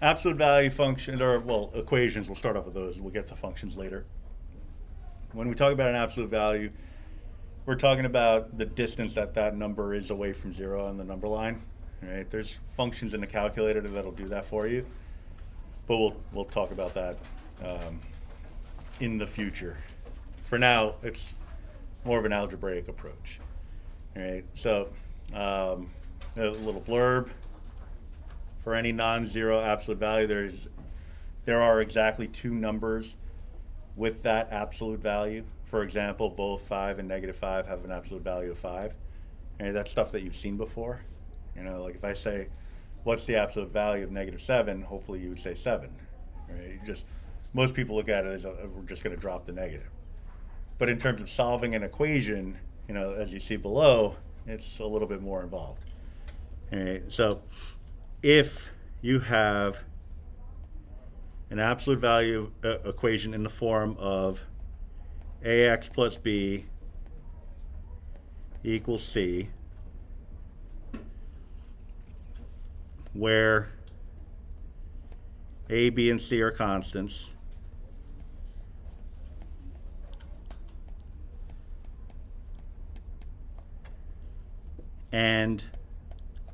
absolute value function, or well, equations, we'll start off with those. We'll get to functions later. When we talk about an absolute value, we're talking about the distance that that number is away from zero on the number line. Right? There's functions in the calculator that'll do that for you, but we'll talk about that in the future. For now, it's more of an algebraic approach. All right, so a little blurb for any non-zero absolute value. There are exactly two numbers with that absolute value. For example, both 5 and -5 have an absolute value of 5. And that's stuff that you've seen before. You know, like if I say, what's the absolute value of -7? Hopefully you would say 7. Right? Most people look at it as we're just going to drop the negative. But in terms of solving an equation, you know, as you see below, it's a little bit more involved. All right, so if you have an absolute value equation in the form of ax plus b equals c, where a, b, and c are constants, and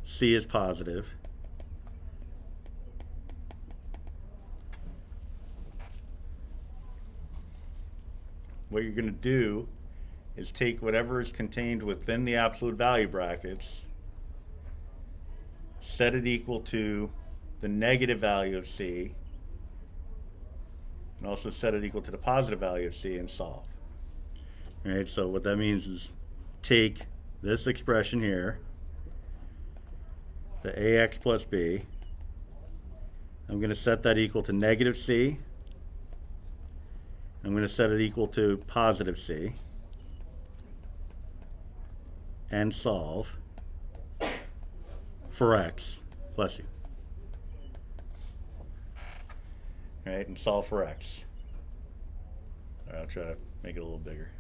c is positive, what you're going to do is take whatever is contained within the absolute value brackets, set it equal to the negative value of c, and also set it equal to the positive value of c, and solve. All right, so what that means is take this expression here, the ax plus b, I'm going to set that equal to negative c, I'm going to set it equal to positive c, and solve for x. Bless you. All right, and solve for x. All right, I'll try to make it a little bigger.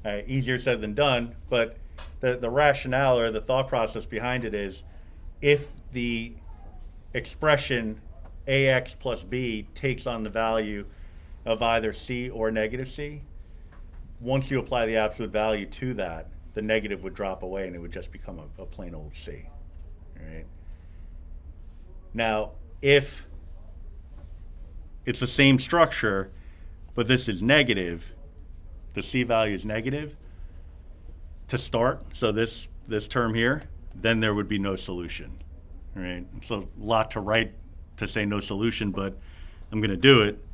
All right, easier said than done, but the rationale or the thought process behind it is, if the expression ax plus b takes on the value of either c or negative c, once you apply the absolute value to that, the negative would drop away and it would just become a plain old c. All right? Now, if it's the same structure, but this is negative, the c value is negative to start, so this term here, then there would be no solution. Right? It's a lot to write to say no solution, but I'm going to do it.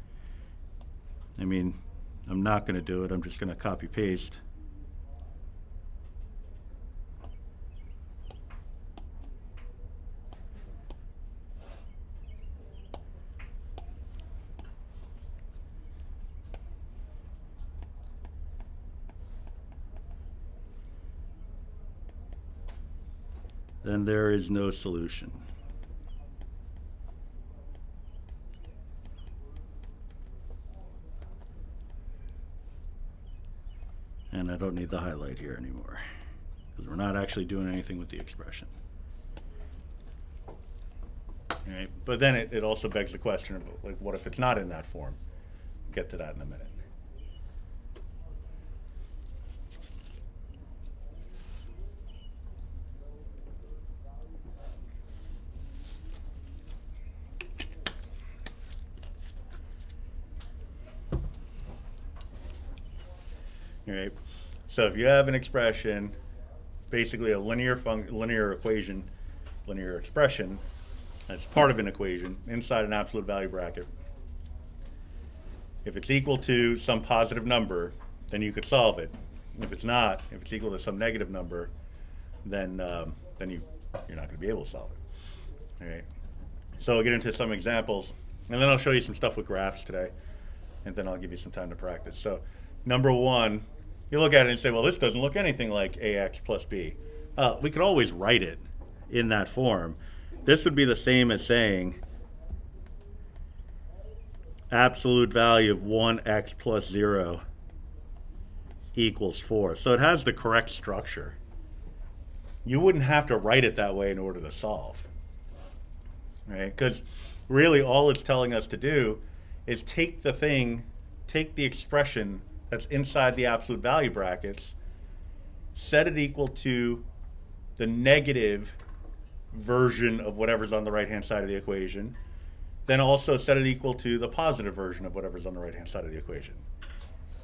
I mean, I'm not going to do it. I'm just going to copy paste. Then there is no solution. And I don't need the highlight here anymore, because we're not actually doing anything with the expression. All right, but then it also begs the question of, like, what if it's not in that form? We'll get to that in a minute. All right, so if you have an expression, basically a linear equation, linear expression, that's part of an equation inside an absolute value bracket. If it's equal to some positive number, then you could solve it. If it's not, if it's equal to some negative number, then you're not going to be able to solve it. All right. So I'll get into some examples, and then I'll show you some stuff with graphs today, and then I'll give you some time to practice. So number one, you look at it and say, well, this doesn't look anything like ax plus b. We could always write it in that form. This would be the same as saying absolute value of 1x plus 0 equals 4. So it has the correct structure. You wouldn't have to write it that way in order to solve, right? Because really all it's telling us to do is take the expression that's inside the absolute value brackets, set it equal to the negative version of whatever's on the right-hand side of the equation, then also set it equal to the positive version of whatever's on the right-hand side of the equation.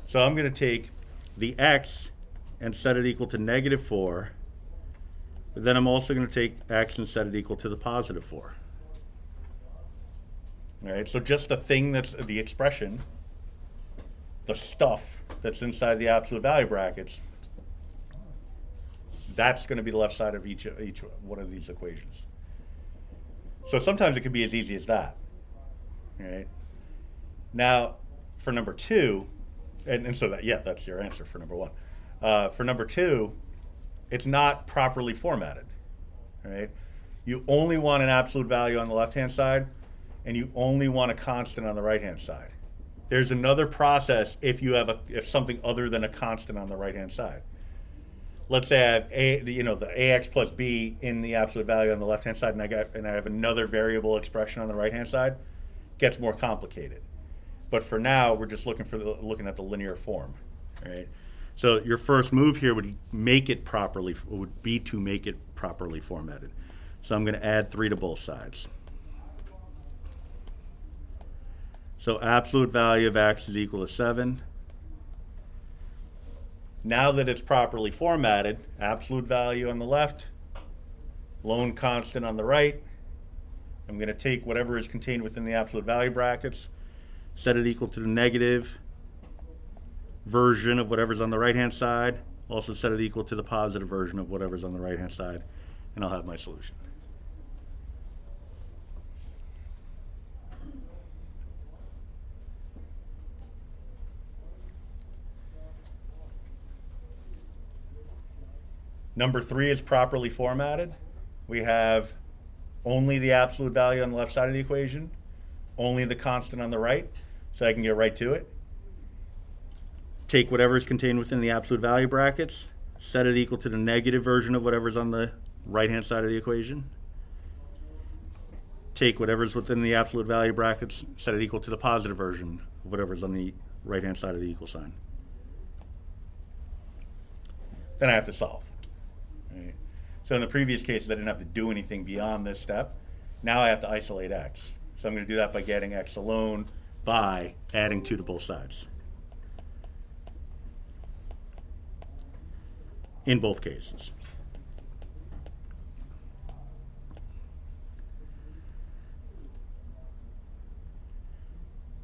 So I'm going to take the x and set it equal to negative 4. But then I'm also going to take x and set it equal to the positive 4. All right, so just the thing that's the expression, the stuff that's inside the absolute value brackets, that's going to be the left side of each one of these equations. So sometimes it can be as easy as that. All right. Now, for number 2, and so that's your answer for number 1. For number 2, it's not properly formatted. All right. You only want an absolute value on the left-hand side, and you only want a constant on the right-hand side. There's another process if you have if something other than a constant on the right-hand side. Let's say I have the ax plus b in the absolute value on the left-hand side, and I have another variable expression on the right-hand side. Gets more complicated. But for now, we're just looking at the linear form, right? So your first move here would be to make it properly formatted. So I'm going to add 3 to both sides. So absolute value of x is equal to 7. Now that it's properly formatted, absolute value on the left, lone constant on the right. I'm going to take whatever is contained within the absolute value brackets, set it equal to the negative version of whatever's on the right-hand side, also set it equal to the positive version of whatever's on the right-hand side, and I'll have my solution. Number 3 is properly formatted. We have only the absolute value on the left side of the equation, only the constant on the right, so I can get right to it. Take whatever is contained within the absolute value brackets, set it equal to the negative version of whatever's on the right-hand side of the equation. Take whatever's within the absolute value brackets, set it equal to the positive version of whatever's on the right-hand side of the equal sign. Then I have to solve. Right. So in the previous cases, I didn't have to do anything beyond this step. Now I have to isolate x. So I'm going to do that by getting x alone by adding 2 to both sides. In both cases.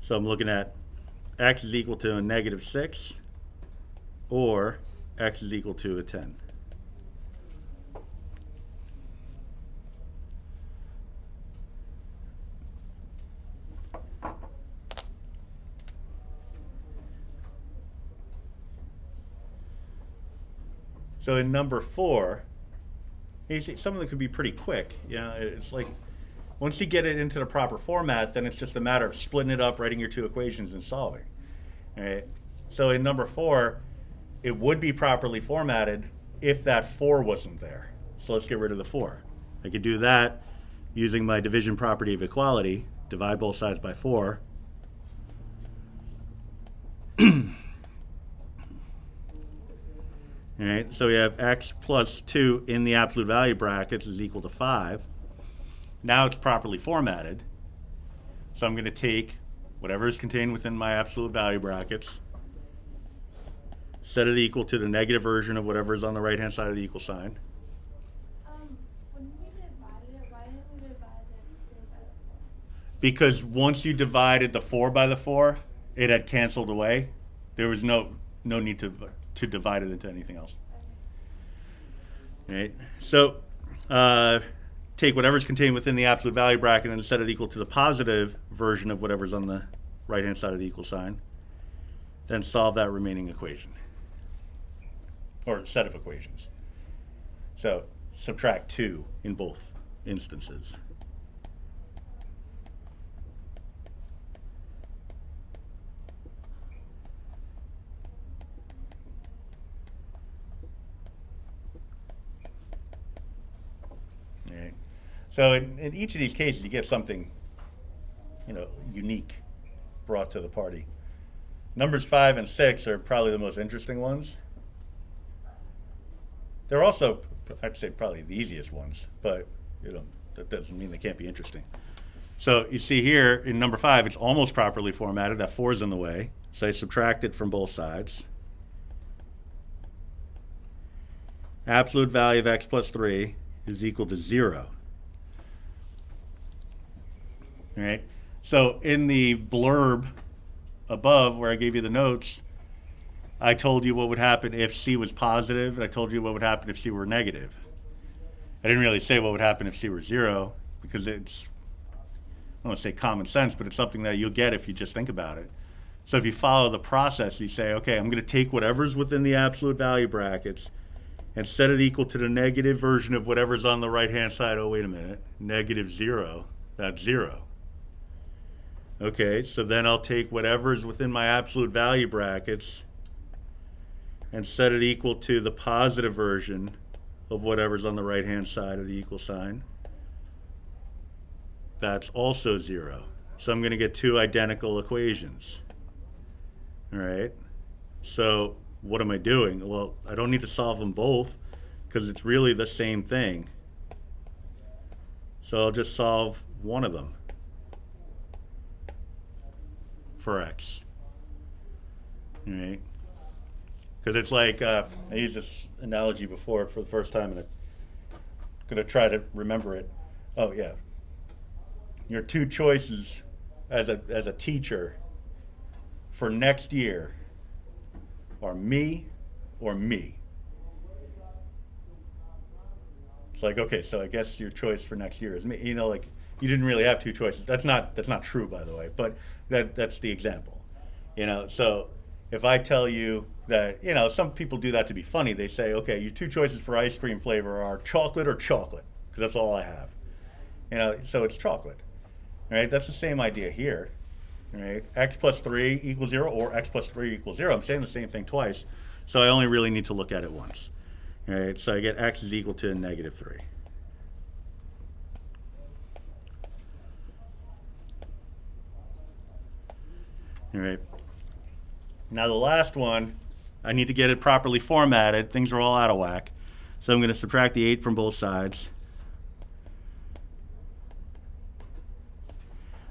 So I'm looking at x is equal to a negative 6 or x is equal to a 10. So in number 4, you see some of them could be pretty quick. It's like once you get it into the proper format, then it's just a matter of splitting it up, writing your 2 equations, and solving. All right. So in number 4, it would be properly formatted if that 4 wasn't there. So let's get rid of the 4. I could do that using my division property of equality. Divide both sides by 4. All right, so we have x plus 2 in the absolute value brackets is equal to 5. Now it's properly formatted. So I'm going to take whatever is contained within my absolute value brackets, set it equal to the negative version of whatever is on the right-hand side of the equal sign. When we divided it, why didn't we divide it 2 by the 4? Because once you divided the 4 by the 4, it had canceled away. There was no need to divide it into anything else. Okay. Right. So take whatever's contained within the absolute value bracket and set it equal to the positive version of whatever's on the right-hand side of the equal sign. Then solve that remaining equation. Or set of equations. So subtract 2 in both instances. So in each of these cases, you get something, unique brought to the party. Numbers 5 and 6 are probably the most interesting ones. They're also, I'd say, probably the easiest ones, but that doesn't mean they can't be interesting. So you see here in number 5, it's almost properly formatted. That 4 is in the way, so I subtract it from both sides. Absolute value of x plus 3 is equal to 0. All right. So in the blurb above where I gave you the notes, I told you what would happen if C was positive, and I told you what would happen if C were negative. I didn't really say what would happen if C were 0 because it's, I don't want to say common sense, but it's something that you'll get if you just think about it. So if you follow the process, you say, okay, I'm going to take whatever's within the absolute value brackets and set it equal to the negative version of whatever's on the right-hand side. Oh, wait a minute. Negative 0. That's 0. Okay, so then I'll take whatever's within my absolute value brackets and set it equal to the positive version of whatever's on the right-hand side of the equal sign. That's also 0. So I'm going to get two identical equations. All right. So what am I doing? Well, I don't need to solve them both because it's really the same thing. So I'll just solve one of them for x. All right. Because it's like, I used this analogy before for the first time, and I'm going to try to remember it. Oh, yeah. Your two choices as a teacher for next year are me or me. It's like, okay, so I guess your choice for next year is me. Like you didn't really have two choices. That's not true, by the way, but that's the example. So if I tell you that, some people do that to be funny. They say, okay, your two choices for ice cream flavor are chocolate or chocolate, because that's all I have. So it's chocolate. Right? That's the same idea here. Right? X plus 3 equals 0 or x plus 3 equals 0. I'm saying the same thing twice, so I only really need to look at it once. Right? So I get x is equal to negative 3. All right. Now the last one, I need to get it properly formatted. Things are all out of whack. So I'm going to subtract the 8 from both sides.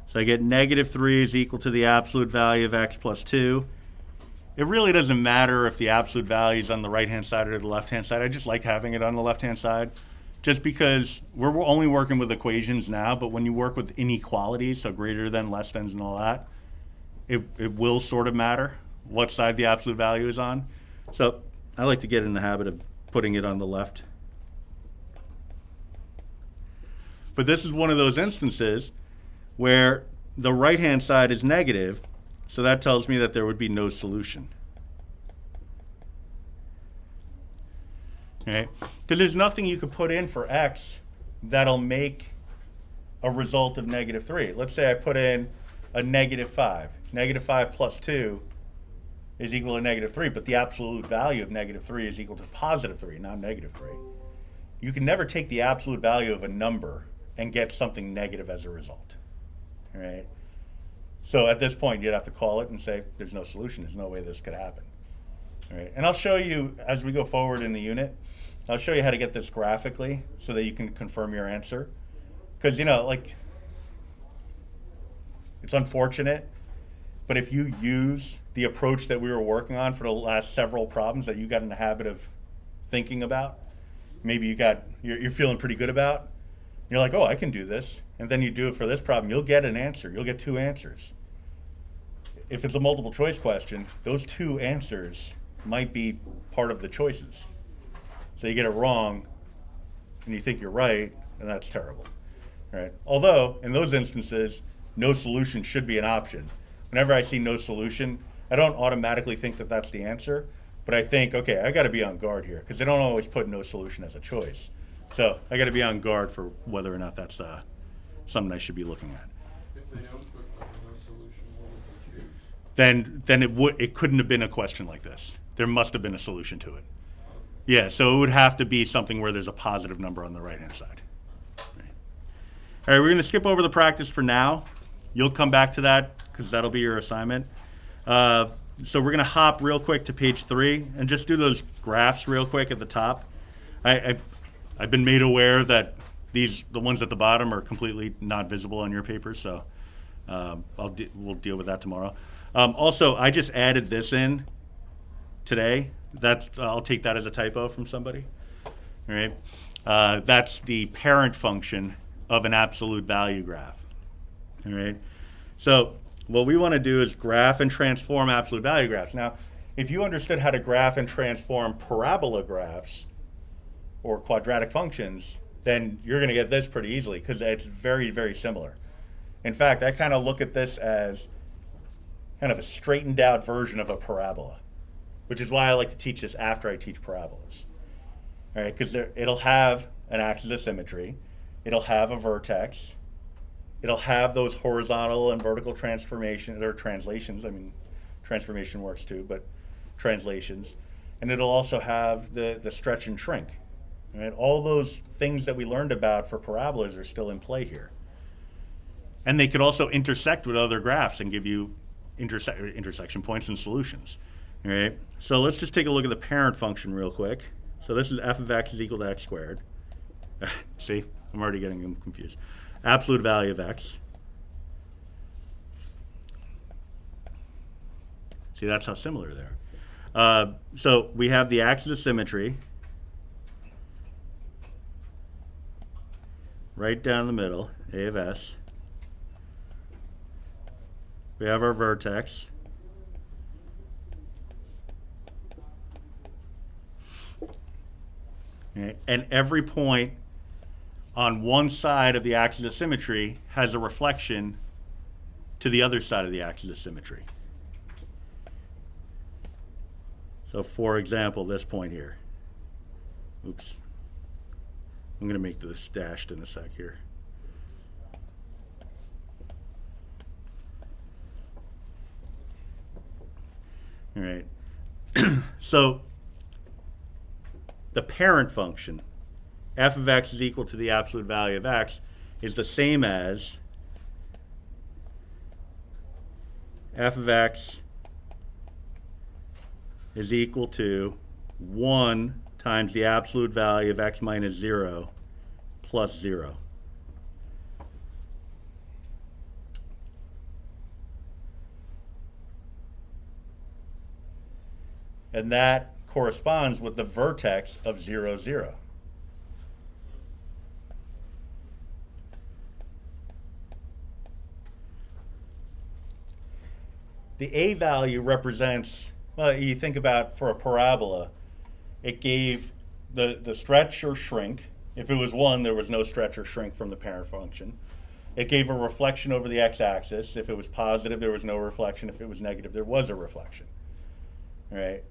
So I get negative 3 is equal to the absolute value of x plus 2. It really doesn't matter if the absolute value is on the right-hand side or the left-hand side. I just like having it on the left-hand side just because we're only working with equations now, but when you work with inequalities, so greater than, less than, and all that, it will sort of matter what side the absolute value is on. So I like to get in the habit of putting it on the left. But this is one of those instances where the right-hand side is negative, so that tells me that there would be no solution. Okay? Because there's nothing you could put in for x that'll make a result of negative 3. Let's say I put in a negative 5. Negative 5 plus 2 is equal to negative 3, but the absolute value of negative 3 is equal to positive 3, not negative 3. You can never take the absolute value of a number and get something negative as a result. All right? So at this point, you'd have to call it and say, there's no solution. There's no way this could happen. All right? And I'll show you, as we go forward in the unit, I'll show you how to get this graphically so that you can confirm your answer. Because, it's unfortunate, but if you use the approach that we were working on for the last several problems that you got in the habit of thinking about, maybe you're feeling pretty good about, you're like, oh, I can do this. And then you do it for this problem, you'll get an answer. You'll get two answers. If it's a multiple choice question, those two answers might be part of the choices. So you get it wrong, and you think you're right, and that's terrible. Right? Although, in those instances, no solution should be an option. Whenever I see no solution, I don't automatically think that that's the answer, but I think, okay, I got to be on guard here, because they don't always put no solution as a choice. So I got to be on guard for whether or not that's something I should be looking at. If they don't put no solution, what would they choose? Then it couldn't have been a question like this. There must have been a solution to it. Yeah, so it would have to be something where there's a positive number on the right-hand side. Right. All right, we're going to skip over the practice for now. You'll come back to that because that'll be your assignment. So we're going to hop real quick to page 3 and just do those graphs real quick at the top. I've been made aware that the ones at the bottom are completely not visible on your paper, so we'll deal with that tomorrow. Also, I just added this in today. I'll take that as a typo from somebody. All right, that's the parent function of an absolute value graph. All right, so what we want to do is graph and transform absolute value graphs. Now, if you understood how to graph and transform parabola graphs or quadratic functions, then you're going to get this pretty easily because it's very, very similar. In fact, I kind of look at this as kind of a straightened out version of a parabola, which is why I like to teach this after I teach parabolas. All right, because it'll have an axis of symmetry, it'll have a vertex, it'll have those horizontal and vertical transformations or translations. I mean, transformation works too, but translations. And it'll also have the stretch and shrink. Right? All those things that we learned about for parabolas are still in play here. And they could also intersect with other graphs and give you intersection points and solutions. All right? So let's just take a look at the parent function real quick. So this is f of x is equal to x squared. See, I'm already getting them confused. Absolute value of x. See, that's how similar they are. So we have the axis of symmetry right down the middle, a of s. We have our vertex. Okay. And every point on one side of the axis of symmetry has a reflection to the other side of the axis of symmetry. So for example, this point here. Oops. I'm going to make this dashed in a sec here. All right. So the parent function, f of x is equal to the absolute value of x, is the same as f of x is equal to 1 times the absolute value of x minus 0 plus 0. And that corresponds with the vertex of 0, 0. The a value represents, well, you think about for a parabola, it gave the stretch or shrink. If it was 1, there was no stretch or shrink from the parent function. It gave a reflection over the x-axis. If it was positive, there was no reflection. If it was negative, there was a reflection. All right?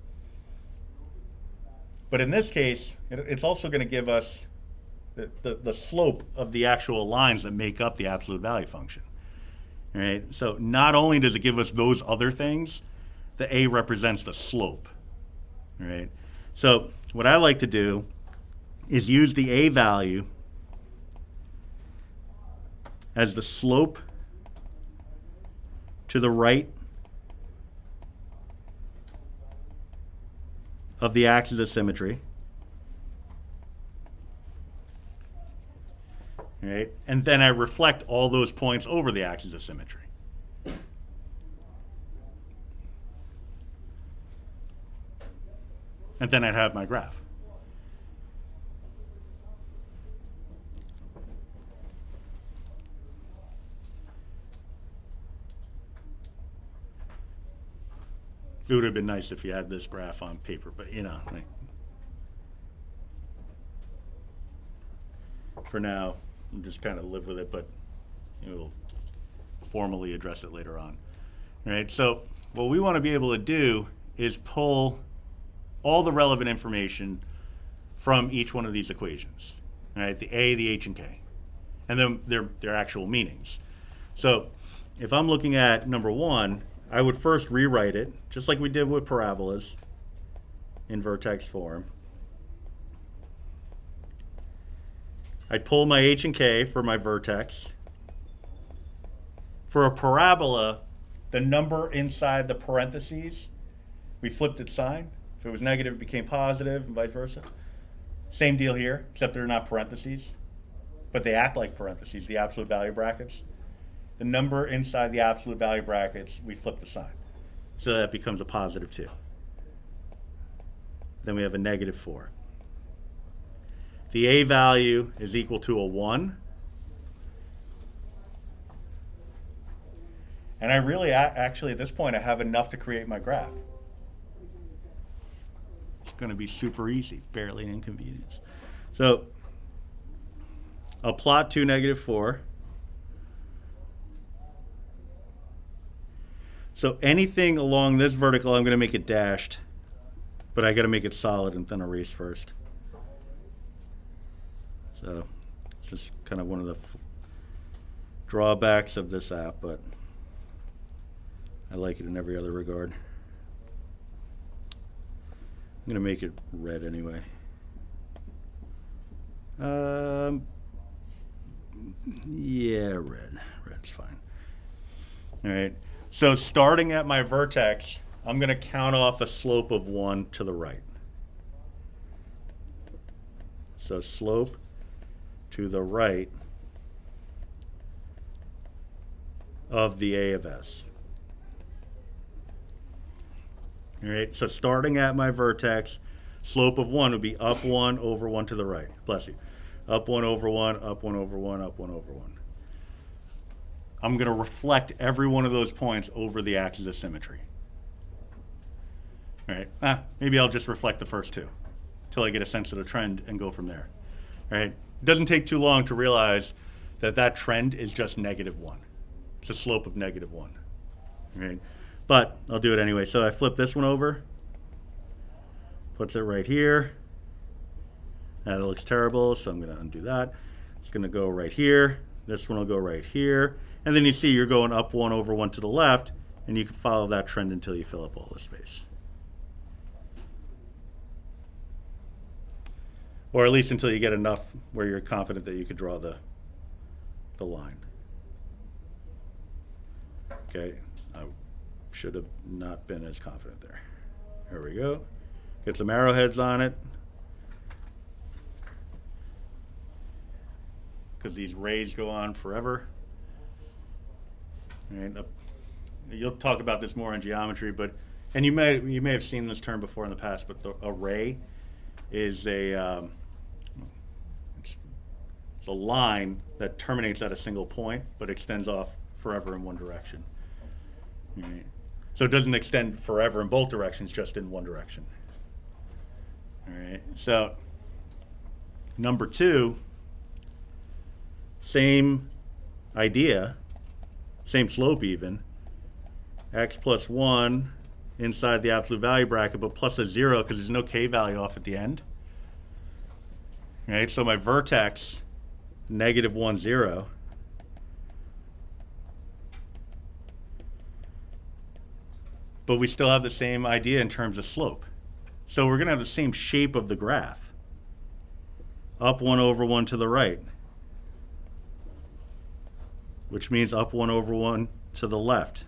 But in this case, it's also going to give us the slope of the actual lines that make up the absolute value function. All right? So not only does it give us those other things, the a represents the slope. All right? So what I like to do is use the a value as the slope to the right of the axis of symmetry. Right? And then I reflect all those points over the axis of symmetry. And then I'd have my graph. It would have been nice if you had this graph on paper, but you know, for now, I'm just kind of live with it, but we'll formally address it later on. All right, so what we want to be able to do is pull all the relevant information from each one of these equations. All right, the a, the h, and k, and then their actual meanings. So if I'm looking at number 1, I would first rewrite it, just like we did with parabolas in vertex form. I'd pull my h and k for my vertex. For a parabola, the number inside the parentheses, we flipped its sign. If it was negative, it became positive, and vice versa. Same deal here, except they're not parentheses, but they act like parentheses, the absolute value brackets. The number inside the absolute value brackets, we flip the sign. So that becomes a positive 2. Then we have a negative 4. The a value is equal to a 1. And I really, actually, at this point, I have enough to create my graph. It's going to be super easy, barely an inconvenience. So I'll plot 2, negative 4. So anything along this vertical, I'm going to make it dashed, but I got to make it solid and then erase first. So just kind of one of the drawbacks of this app, but I like it in every other regard. I'm going to make it red anyway. Yeah, red. Red's fine. All right. So starting at my vertex, I'm going to count off a slope of 1 to the right. So slope to the right of the A of S. All right, so starting at my vertex, slope of 1 would be up 1 over 1 to the right. Bless you. Up 1 over 1, up 1 over 1, up 1 over 1. I'm going to reflect every one of those points over the axis of symmetry. All right, maybe I'll just reflect the first 2 until I get a sense of the trend and go from there. All right, it doesn't take too long to realize that that trend is just negative 1. It's a slope of negative 1. All right, but I'll do it anyway. So I flip this one over, puts it right here. That looks terrible, so I'm going to undo that. It's going to go right here. This one will go right here. And then you see you're going up 1 over 1 to the left, and you can follow that trend until you fill up all the space. Or at least until you get enough where you're confident that you could draw the line. Okay, I should have not been as confident there. There we go. Get some arrowheads on it. Because these rays go on forever. Right. You'll talk about this more in geometry, but and you may have seen this term before in the past, but a ray is it's a line that terminates at a single point but extends off forever in one direction. Right. So it doesn't extend forever in both directions, just in one direction. All right. So number 2, same idea. Same slope even, x plus 1 inside the absolute value bracket, but plus a 0 because there's no k value off at the end. Right, so my vertex, negative 1, 0. But we still have the same idea in terms of slope. So we're going to have the same shape of the graph. Up 1 over 1 to the right, which means up 1 over 1 to the left.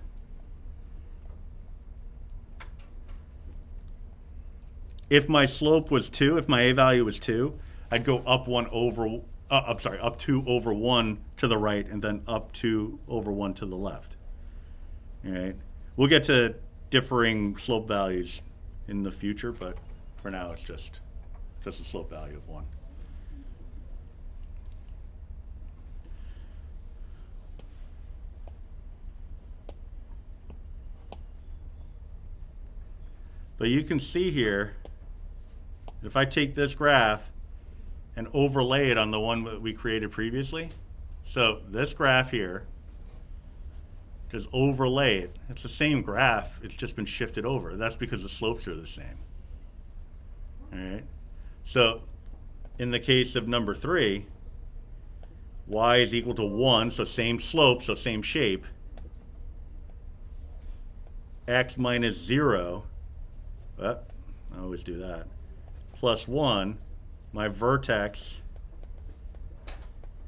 If my slope was 2, if my a value was 2, I'd go up 2 over 1 to the right, and then up 2 over 1 to the left. All right. We'll get to differing slope values in the future, but for now it's just a slope value of 1. But you can see here, if I take this graph and overlay it on the one that we created previously, so this graph here, just overlay it. It's the same graph, it's just been shifted over. That's because the slopes are the same. All right. So in the case of number 3, y is equal to 1, so same slope, so same shape. X minus 0. I always do that. Plus 1, my vertex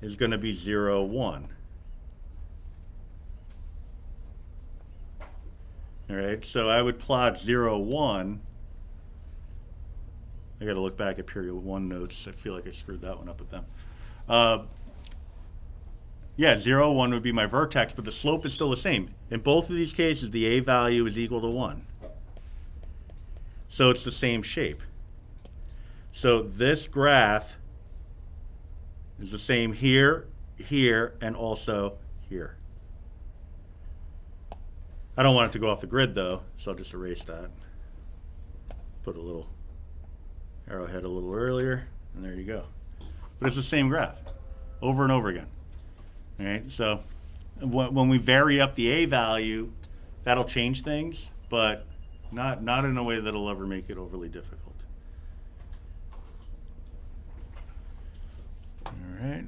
is going to be 0, 1. All right, so I would plot 0, 1. I got to look back at period 1 notes. I feel like I screwed that one up with them. Yeah, 0, 1 would be my vertex, but the slope is still the same. In both of these cases, the A value is equal to 1. So it's the same shape. So this graph is the same here, here, and also here. I don't want it to go off the grid though, so I'll just erase that. Put a little arrowhead a little earlier, and there you go. But it's the same graph over and over again. All right, so when we vary up the A value, that'll change things, but not in a way that'll ever make it overly difficult. All right.